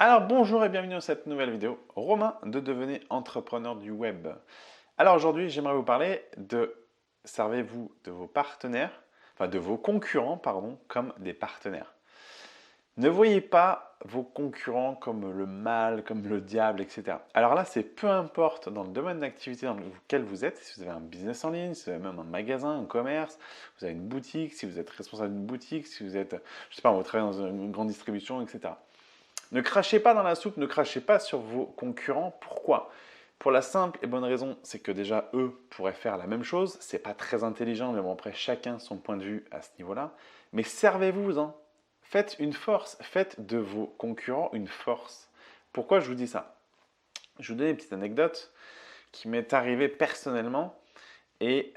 Alors bonjour et bienvenue dans cette nouvelle vidéo. Romain de Devenez entrepreneur du web. Alors aujourd'hui, j'aimerais vous parler de servez-vous de vos partenaires, enfin de vos concurrents, pardon, comme des partenaires. Ne voyez pas vos concurrents comme le mal, comme le diable, etc. Alors là, c'est peu importe dans le domaine d'activité dans lequel vous êtes, si vous avez un business en ligne, si vous avez même un magasin, un commerce, vous avez une boutique, si vous êtes responsable d'une boutique, si vous êtes, je sais pas, vous travaillez dans une grande distribution, etc. Ne crachez pas dans la soupe, ne crachez pas sur vos concurrents. Pourquoi? Pour la simple et bonne raison, c'est que déjà eux pourraient faire la même chose. C'est pas très intelligent, mais bon après chacun son point de vue à ce niveau-là. Mais servez-vous-en. Faites une force, faites de vos concurrents une force. Pourquoi je vous dis ça? Je vous donne une petite anecdote qui m'est arrivée personnellement et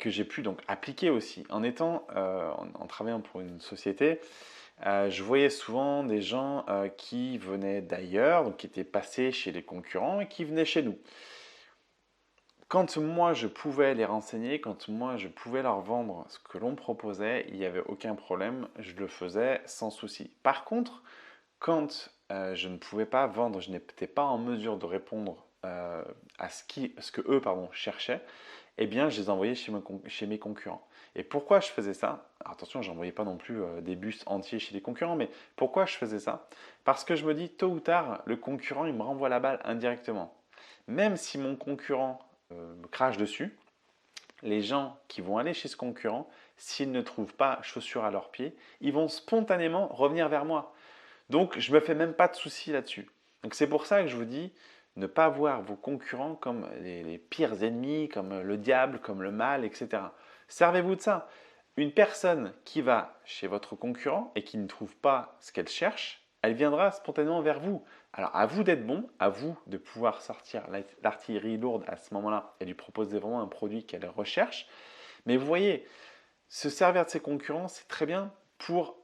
que j'ai pu donc appliquer aussi en travaillant pour une société. Je voyais souvent des gens qui venaient d'ailleurs, donc qui étaient passés chez les concurrents et qui venaient chez nous. Quand moi je pouvais les renseigner, quand moi je pouvais leur vendre ce que l'on proposait, il n'y avait aucun problème, je le faisais sans souci. Par contre, quand je ne pouvais pas vendre, je n'étais pas en mesure de répondre à ce que eux cherchaient, eh bien, je les envoyais chez mes concurrents. Et pourquoi je faisais ça? Alors, attention, je n'envoyais pas non plus des bus entiers chez les concurrents, mais pourquoi je faisais ça? Parce que je me dis, tôt ou tard, le concurrent, il me renvoie la balle indirectement. Même si mon concurrent me crache dessus, les gens qui vont aller chez ce concurrent, s'ils ne trouvent pas chaussures à leurs pieds, ils vont spontanément revenir vers moi. Donc, je ne me fais même pas de soucis là-dessus. Donc, c'est pour ça que je vous dis, ne pas voir vos concurrents comme les pires ennemis, comme le diable, comme le mal, etc. Servez-vous de ça. Une personne qui va chez votre concurrent et qui ne trouve pas ce qu'elle cherche, elle viendra spontanément vers vous. Alors, à vous d'être bon, à vous de pouvoir sortir l'artillerie lourde à ce moment-là et lui proposer vraiment un produit qu'elle recherche. Mais vous voyez, se servir de ses concurrents, c'est très bien pour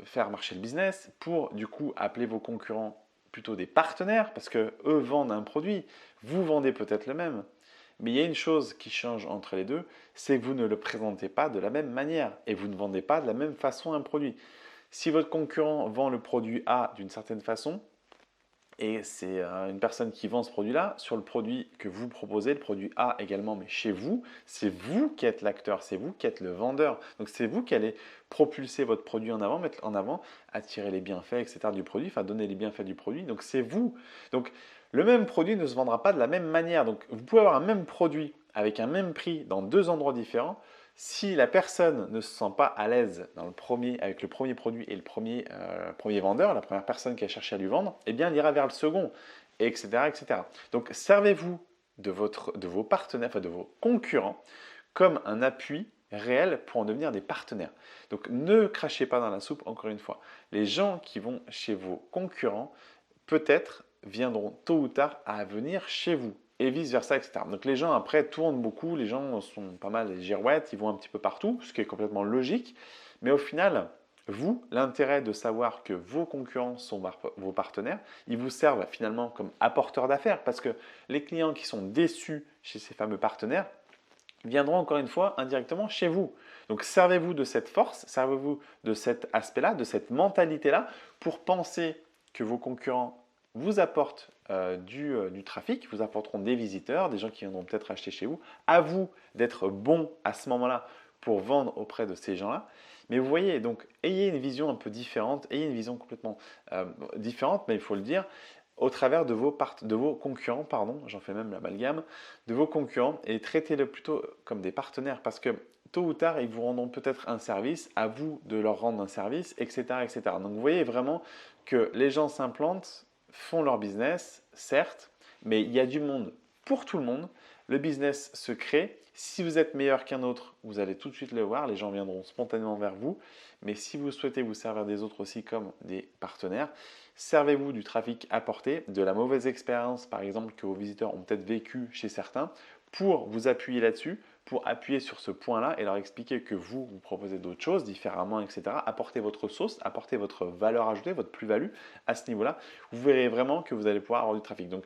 faire marcher le business, pour du coup appeler vos concurrents plutôt des partenaires, parce que eux vendent un produit, vous vendez peut-être le même. Mais il y a une chose qui change entre les deux, c'est que vous ne le présentez pas de la même manière et vous ne vendez pas de la même façon un produit. Si votre concurrent vend le produit A d'une certaine façon, et c'est une personne qui vend ce produit-là. Sur le produit que vous proposez, le produit A également, mais chez vous, c'est vous qui êtes l'acteur, c'est vous qui êtes le vendeur. Donc c'est vous qui allez propulser votre produit en avant, mettre en avant, attirer les bienfaits, etc. du produit, enfin donner les bienfaits du produit. Donc c'est vous. Donc le même produit ne se vendra pas de la même manière. Donc vous pouvez avoir un même produit avec un même prix dans deux endroits différents. Si la personne ne se sent pas à l'aise avec le premier produit et le premier vendeur, la première personne qui a cherché à lui vendre, eh bien, elle ira vers le second, etc., etc. Donc, servez-vous de vos partenaires, enfin de vos concurrents, comme un appui réel pour en devenir des partenaires. Donc, ne crachez pas dans la soupe, encore une fois. Les gens qui vont chez vos concurrents, peut-être, viendront tôt ou tard à venir chez vous et vice-versa, etc. Donc les gens après tournent beaucoup, les gens sont pas mal des girouettes, ils vont un petit peu partout, ce qui est complètement logique, mais au final, vous, l'intérêt de savoir que vos concurrents sont vos partenaires, ils vous servent finalement comme apporteurs d'affaires parce que les clients qui sont déçus chez ces fameux partenaires viendront encore une fois indirectement chez vous. Donc servez-vous de cette force, servez-vous de cet aspect-là, de cette mentalité-là pour penser que vos concurrents vous apportent du trafic, vous apporteront des visiteurs, des gens qui viendront peut-être acheter chez vous. À vous d'être bon à ce moment-là pour vendre auprès de ces gens-là. Mais vous voyez, donc ayez une vision un peu différente, ayez une vision complètement différente, mais il faut le dire, au travers de vos concurrents, pardon, j'en fais même l'amalgame, de vos concurrents et traitez-le plutôt comme des partenaires parce que tôt ou tard, ils vous rendront peut-être un service, à vous de leur rendre un service, etc., etc. Donc vous voyez vraiment que les gens s'implantent, font leur business, certes, mais il y a du monde pour tout le monde. Le business se crée. Si vous êtes meilleur qu'un autre, vous allez tout de suite le voir. Les gens viendront spontanément vers vous. Mais si vous souhaitez vous servir des autres aussi comme des partenaires, servez-vous du trafic apporté, de la mauvaise expérience par exemple que vos visiteurs ont peut-être vécu chez certains, pour vous appuyer là-dessus, pour appuyer sur ce point-là et leur expliquer que vous proposez d'autres choses différemment, etc. Apportez votre sauce, apportez votre valeur ajoutée, votre plus-value à ce niveau-là. Vous verrez vraiment que vous allez pouvoir avoir du trafic. Donc,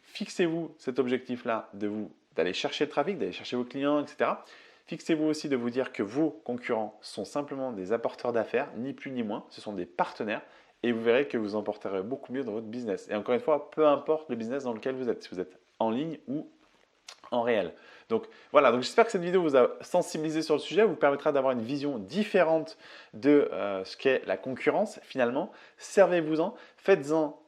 fixez-vous cet objectif-là d'aller chercher le trafic, d'aller chercher vos clients, etc. Fixez-vous aussi de vous dire que vos concurrents sont simplement des apporteurs d'affaires, ni plus ni moins, ce sont des partenaires et vous verrez que vous en porterez beaucoup mieux dans votre business. Et encore une fois, peu importe le business dans lequel vous êtes, si vous êtes en ligne ou en réel. Donc voilà, donc j'espère que cette vidéo vous a sensibilisé sur le sujet, vous permettra d'avoir une vision différente de ce qu'est la concurrence finalement. Servez-vous-en, faites-en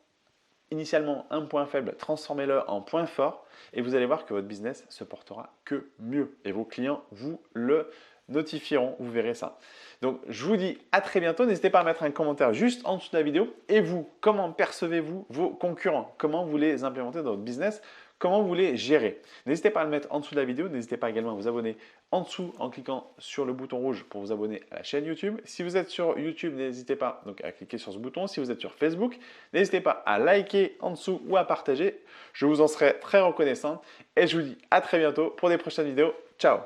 initialement un point faible, transformez-le en point fort et vous allez voir que votre business se portera que mieux et vos clients vous le notifieront, vous verrez ça. Donc je vous dis à très bientôt, n'hésitez pas à mettre un commentaire juste en dessous de la vidéo. Et vous, comment percevez-vous vos concurrents? Comment vous les implémentez dans votre business? Comment vous les gérez? N'hésitez pas à le mettre en dessous de la vidéo, n'hésitez pas également à vous abonner en dessous en cliquant sur le bouton rouge pour vous abonner à la chaîne YouTube. Si vous êtes sur YouTube, n'hésitez pas donc à cliquer sur ce bouton. Si vous êtes sur Facebook, n'hésitez pas à liker en dessous ou à partager. Je vous en serai très reconnaissant et je vous dis à très bientôt pour des prochaines vidéos. Ciao!